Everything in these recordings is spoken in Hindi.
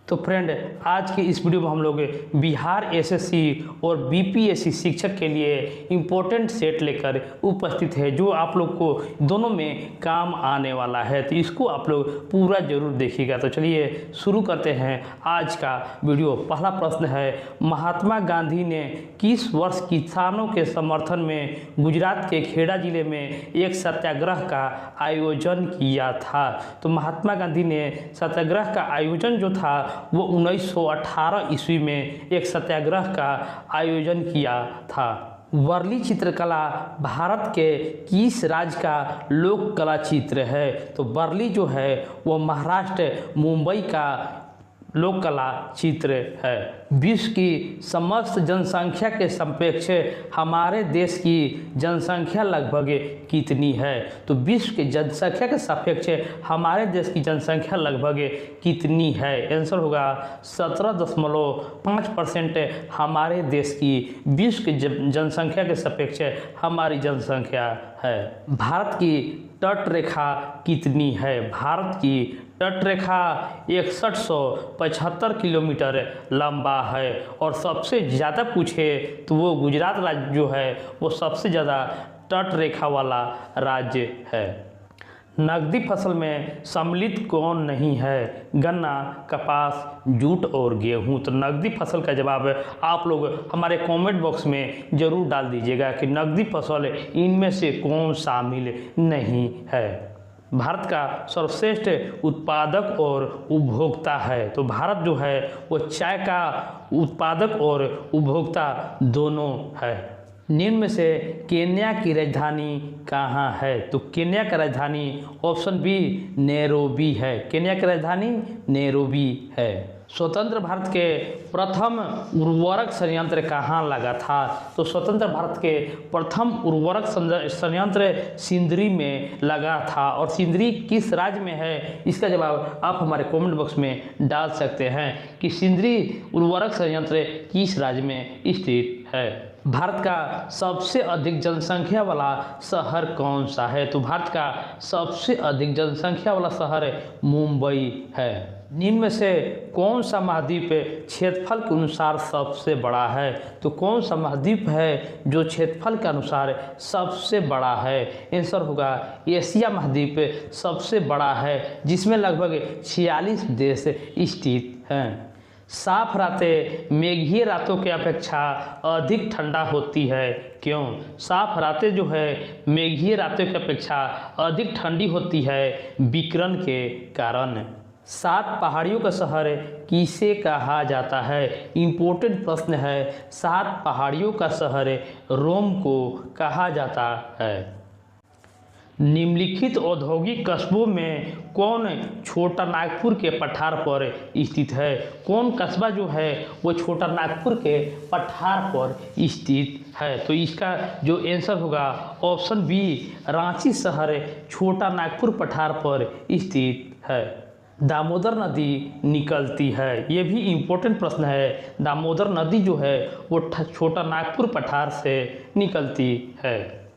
तो फ्रेंड, आज की इस वीडियो में हम लोग बिहार एसएससी और बीपीएससी शिक्षक के लिए इम्पोर्टेंट सेट लेकर उपस्थित है, जो आप लोग को दोनों में काम आने वाला है। तो इसको आप लोग पूरा जरूर देखिएगा। तो चलिए शुरू करते हैं आज का वीडियो। पहला प्रश्न है, महात्मा गांधी ने किस वर्ष किसानों के समर्थन में गुजरात के खेड़ा जिले में एक सत्याग्रह का आयोजन किया था? तो महात्मा गांधी ने सत्याग्रह का आयोजन जो था वो 1918 ईस्वी में एक सत्याग्रह का आयोजन किया था। वर्ली चित्रकला भारत के किस राज्य का लोक कला चित्र है? तो वर्ली जो है वो महाराष्ट्र मुंबई का लोक कला चित्र है। विश्व की समस्त जनसंख्या के सापेक्ष हमारे देश की जनसंख्या लगभग कितनी है? तो विश्व की जनसंख्या के सापेक्ष हमारे देश की जनसंख्या लगभग कितनी है? आंसर होगा 17.5% हमारे देश की विश्व की जनसंख्या के सापेक्ष हमारी जनसंख्या है। भारत की तट रेखा कितनी है? भारत की तट रेखा 6175 किलोमीटर लंबा है, और सबसे ज़्यादा पूछे तो वो गुजरात राज्य जो है वो सबसे ज़्यादा तट रेखा वाला राज्य है। नकदी फसल में सम्मिलित कौन नहीं है? गन्ना, कपास, जूट और गेहूं। तो नकदी फसल का जवाब आप लोग हमारे कमेंट बॉक्स में ज़रूर डाल दीजिएगा कि नकदी फसल इनमें से कौन शामिल नहीं है। भारत का सर्वश्रेष्ठ उत्पादक और उपभोक्ता है? तो भारत जो है वो चाय का उत्पादक और उपभोक्ता दोनों है। निम्न में से केन्या की राजधानी कहाँ है? तो केन्या का राजधानी ऑप्शन बी नैरोबी है। केन्या की राजधानी नैरोबी है। स्वतंत्र भारत के प्रथम उर्वरक संयंत्र कहाँ लगा था? तो स्वतंत्र भारत के प्रथम उर्वरक संयंत्र सिंदरी में लगा था, और सिंदरी किस राज्य में है इसका जवाब आप हमारे कमेंट बॉक्स में डाल सकते हैं कि सिंदरी उर्वरक संयंत्र किस राज्य में स्थित है। भारत का सबसे अधिक जनसंख्या वाला शहर कौन सा है? तो भारत का सबसे अधिक जनसंख्या वाला शहर मुंबई है। निम्न में से कौन सा महाद्वीप क्षेत्रफल के अनुसार सबसे बड़ा है? तो कौन सा महाद्वीप है जो क्षेत्रफल के अनुसार सबसे बड़ा है? आंसर होगा एशिया महाद्वीप सबसे बड़ा है, जिसमें लगभग 46 देश स्थित हैं। साफ रातें मेघीय रातों की अपेक्षा अधिक ठंडा होती है, क्यों? साफ रातें जो है मेघीय रातों की अपेक्षा अधिक ठंडी होती है विकिरण के कारण। 7 पहाड़ियों का शहर किसे कहा जाता है? इम्पोर्टेंट प्रश्न है। 7 पहाड़ियों का शहर रोम को कहा जाता है। निम्नलिखित औद्योगिक कस्बों में कौन छोटा नागपुर के पठार पर स्थित है? कौन कस्बा जो है वो छोटा नागपुर के पठार पर स्थित है? तो इसका जो आंसर होगा ऑप्शन बी रांची शहर छोटा नागपुर पठार पर स्थित है। दामोदर नदी निकलती है, ये भी इम्पोर्टेंट प्रश्न है। दामोदर नदी जो है वो छोटा नागपुर पठार से निकलती है,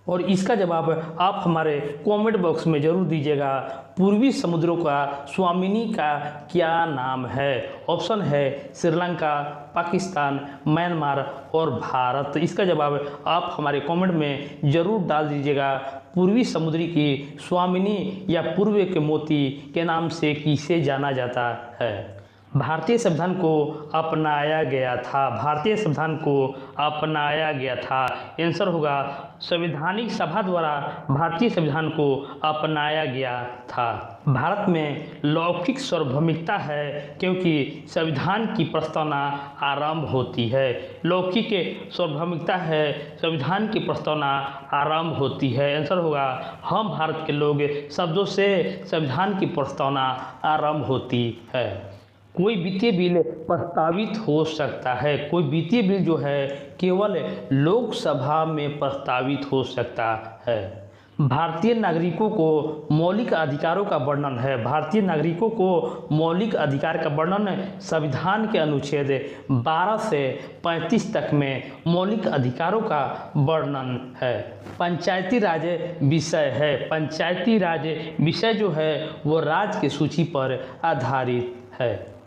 और इसका जवाब आप हमारे कमेंट बॉक्स में ज़रूर दीजिएगा। पूर्वी समुद्रों का स्वामिनी का क्या नाम है? ऑप्शन है श्रीलंका, पाकिस्तान, म्यांमार और भारत। इसका जवाब आप हमारे कमेंट में ज़रूर डाल दीजिएगा। पूर्वी समुद्री की स्वामिनी या पूर्व के मोती के नाम से किसे जाना जाता है? भारतीय संविधान को अपनाया गया था। भारतीय संविधान को अपनाया गया था। आंसर होगा संवैधानिक सभा द्वारा भारतीय संविधान को अपनाया गया था। भारत में लौकिक सार्वभौमिकता है क्योंकि संविधान की प्रस्तावना आरंभ होती है। लौकिक सार्वभौमिकता है, संविधान की प्रस्तावना आरंभ होती है। आंसर होगा हम भारत के लोग शब्दों से संविधान की प्रस्तावना आरंभ होती है। कोई वित्तीय बिल प्रस्तावित हो सकता है। कोई वित्तीय बिल जो है केवल लोकसभा में प्रस्तावित हो सकता है। भारतीय नागरिकों को मौलिक अधिकारों का वर्णन है। भारतीय नागरिकों को मौलिक अधिकार का वर्णन संविधान के अनुच्छेद 12 से 35 तक में मौलिक अधिकारों का वर्णन है। पंचायती राज विषय है। पंचायती राज विषय जो है वो राज्य की सूची पर आधारित है।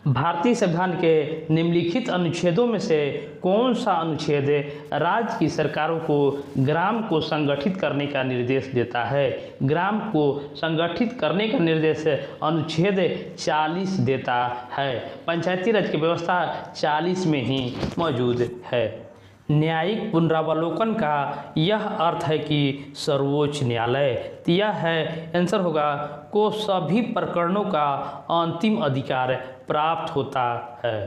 भारतीय संविधान के निम्नलिखित अनुच्छेदों में से कौन सा अनुच्छेद राज्य की सरकारों को ग्राम को संगठित करने का निर्देश देता है? ग्राम को संगठित करने का निर्देश अनुच्छेद 40 देता है। पंचायती राज की व्यवस्था 40 में ही मौजूद है। न्यायिक पुनरावलोकन का यह अर्थ है कि सर्वोच्च न्यायालय, तो यह है आंसर होगा को सभी प्रकरणों का अंतिम अधिकार प्राप्त होता है।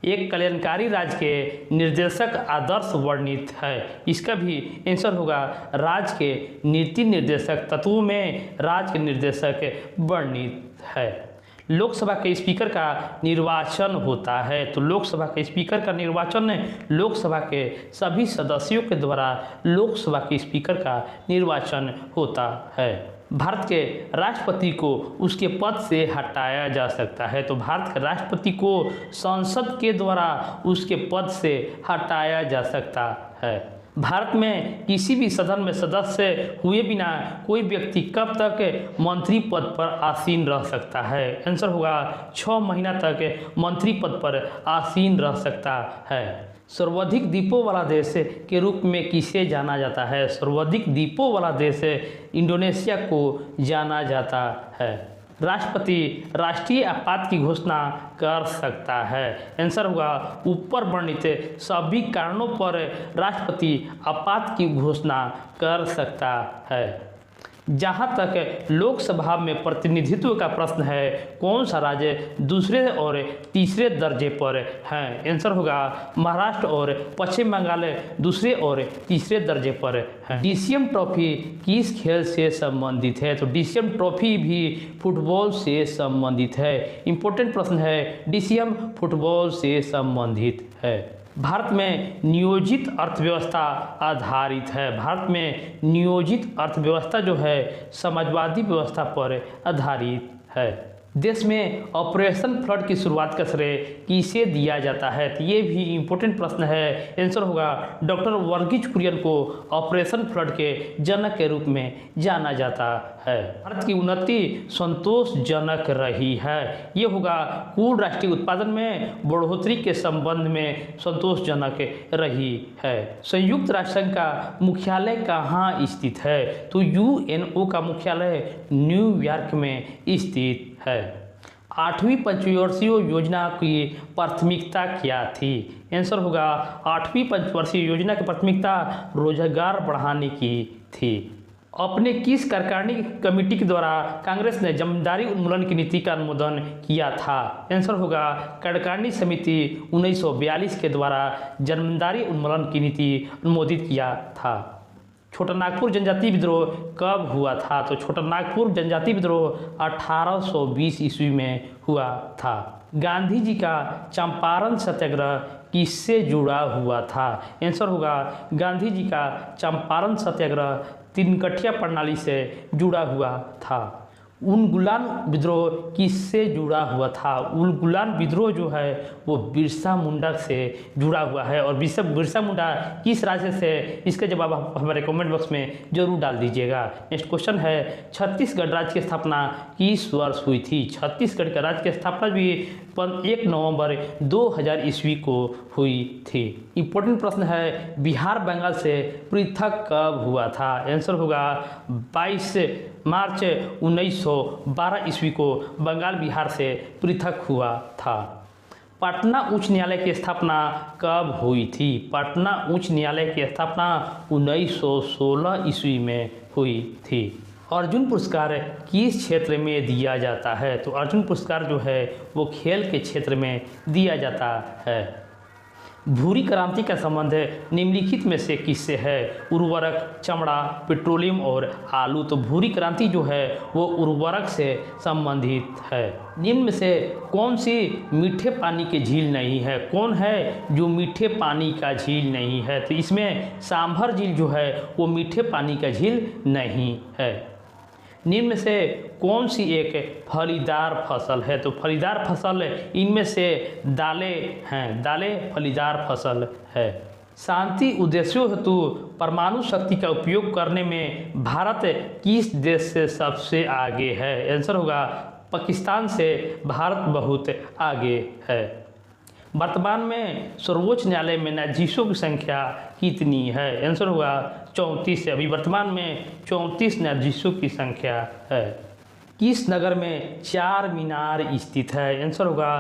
एक कल्याणकारी राज्य के निर्देशक आदर्श वर्णित है। इसका भी आंसर होगा राज्य के नीति निर्देशक तत्वों में राज्य के निर्देशक वर्णित है। लोकसभा के स्पीकर का निर्वाचन होता है। तो लोकसभा के स्पीकर का निर्वाचन लोकसभा के सभी सदस्यों के द्वारा लोकसभा के स्पीकर का निर्वाचन होता है। भारत के राष्ट्रपति को उसके पद से हटाया जा सकता है। तो भारत के राष्ट्रपति को संसद के द्वारा उसके पद से हटाया जा सकता है। भारत में किसी भी सदन में सदस्य हुए बिना कोई व्यक्ति कब तक मंत्री पद पर आसीन रह सकता है? आंसर होगा 6 महीना तक मंत्री पद पर आसीन रह सकता है। सर्वाधिक द्वीपों वाला देश के रूप में किसे जाना जाता है? सर्वाधिक द्वीपों वाला देश इंडोनेशिया को जाना जाता है। राष्ट्रपति राष्ट्रीय आपात की घोषणा कर सकता है। आंसर होगा ऊपर वर्णित सभी कारणों पर राष्ट्रपति आपात की घोषणा कर सकता है। जहाँ तक लोकसभा में प्रतिनिधित्व का प्रश्न है, कौन सा राज्य दूसरे और तीसरे दर्जे पर है? आंसर होगा महाराष्ट्र और पश्चिम बंगाल दूसरे और तीसरे दर्जे पर है। डीसीएम ट्रॉफी किस खेल से संबंधित है? तो डीसीएम ट्रॉफी भी फुटबॉल से संबंधित है। इंपॉर्टेंट प्रश्न है, डीसीएम फुटबॉल से संबंधित है। भारत में नियोजित अर्थव्यवस्था आधारित है। भारत में नियोजित अर्थव्यवस्था जो है समाजवादी व्यवस्था पर आधारित है। देश में ऑपरेशन फ्लड की शुरुआत का श्रेय किसे दिया जाता है? तो ये भी इम्पोर्टेंट प्रश्न है। आंसर होगा डॉक्टर वर्गीज कुरियन को ऑपरेशन फ्लड के जनक के रूप में जाना जाता है। भारत की उन्नति संतोषजनक रही है। ये होगा कुल राष्ट्रीय उत्पादन में बढ़ोतरी के संबंध में संतोषजनक रही है। संयुक्त राष्ट्र संघ का मुख्यालय कहाँ स्थित है? तो यूएनओ का मुख्यालय न्यूयॉर्क में स्थित है। 8वीं पंचवर्षीय योजना की प्राथमिकता क्या थी? आंसर होगा 8वीं पंचवर्षीय योजना की प्राथमिकता रोजगार बढ़ाने की थी। अपने किस कार्यकारिणी कमेटी के द्वारा कांग्रेस ने जमींदारी उन्मूलन की नीति का अनुमोदन किया था? आंसर होगा कार्यकारिणी समिति 1942 के द्वारा जमींदारी उन्मूलन की नीति अनुमोदित किया था। छोटा नागपुर जनजातीय विद्रोह कब हुआ था? तो छोटा नागपुर जनजातीय विद्रोह 1820 ईस्वी में हुआ था। गांधी जी का चंपारण सत्याग्रह किससे जुड़ा हुआ था? आंसर होगा गांधी जी का चंपारण सत्याग्रह तीनकठिया प्रणाली से जुड़ा हुआ था। उलगुलान विद्रोह किससे जुड़ा हुआ था? उलगुलान विद्रोह जो है वो बिरसा मुंडा से जुड़ा हुआ है। और बिरसा मुंडा किस राज्य से? इसका जवाब आप हमारे कमेंट बॉक्स में जरूर डाल दीजिएगा। नेक्स्ट क्वेश्चन है, छत्तीसगढ़ राज्य की स्थापना किस वर्ष हुई थी? छत्तीसगढ़ का राज्य की स्थापना भी 1 नवंबर 2000 ईस्वी को हुई थी। इंपॉर्टेंट प्रश्न है, बिहार बंगाल से पृथक कब हुआ था? आंसर होगा 22 मार्च 1912 ईस्वी को बंगाल बिहार से पृथक हुआ था। पटना उच्च न्यायालय की स्थापना कब हुई थी? पटना उच्च न्यायालय की स्थापना 1916 ईस्वी में हुई थी। अर्जुन पुरस्कार किस क्षेत्र में दिया जाता है? तो अर्जुन पुरस्कार जो है वो खेल के क्षेत्र में दिया जाता है। भूरी क्रांति का संबंध निम्नलिखित में से किससे है? उर्वरक, चमड़ा, पेट्रोलियम और आलू। तो भूरी क्रांति जो है वो उर्वरक से संबंधित है। निम्न में से कौन सी मीठे पानी की झील नहीं है? कौन है जो मीठे पानी का झील नहीं है? तो इसमें सांभर झील जो है वो मीठे पानी का झील नहीं है। निम्न में से कौन सी एक फलीदार फसल है? तो फलीदार फसल इनमें से दालें हैं, दालें फलीदार फसल है। शांति उद्देश्यों हेतु परमाणु शक्ति का उपयोग करने में भारत किस देश से सबसे आगे है? आंसर होगा पाकिस्तान से भारत बहुत आगे है। वर्तमान में सर्वोच्च न्यायालय में न्यायाधीशों की संख्या कितनी है? आंसर होगा 34 है। अभी वर्तमान में 34 न्यायाधीशों की संख्या है। किस नगर में चार मीनार स्थित है? आंसर होगा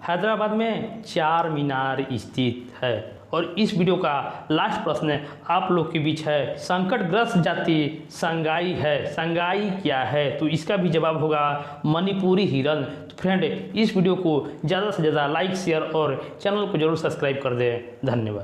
हैदराबाद में चार मीनार स्थित है। और इस वीडियो का लास्ट प्रश्न आप लोग के बीच है, संकटग्रस्त जाति संगाई है, संगाई क्या है? तो इसका भी जवाब होगा मणिपुरी हिरन। तो फ्रेंड, इस वीडियो को ज़्यादा से ज़्यादा लाइक, शेयर और चैनल को जरूर सब्सक्राइब कर दें। धन्यवाद।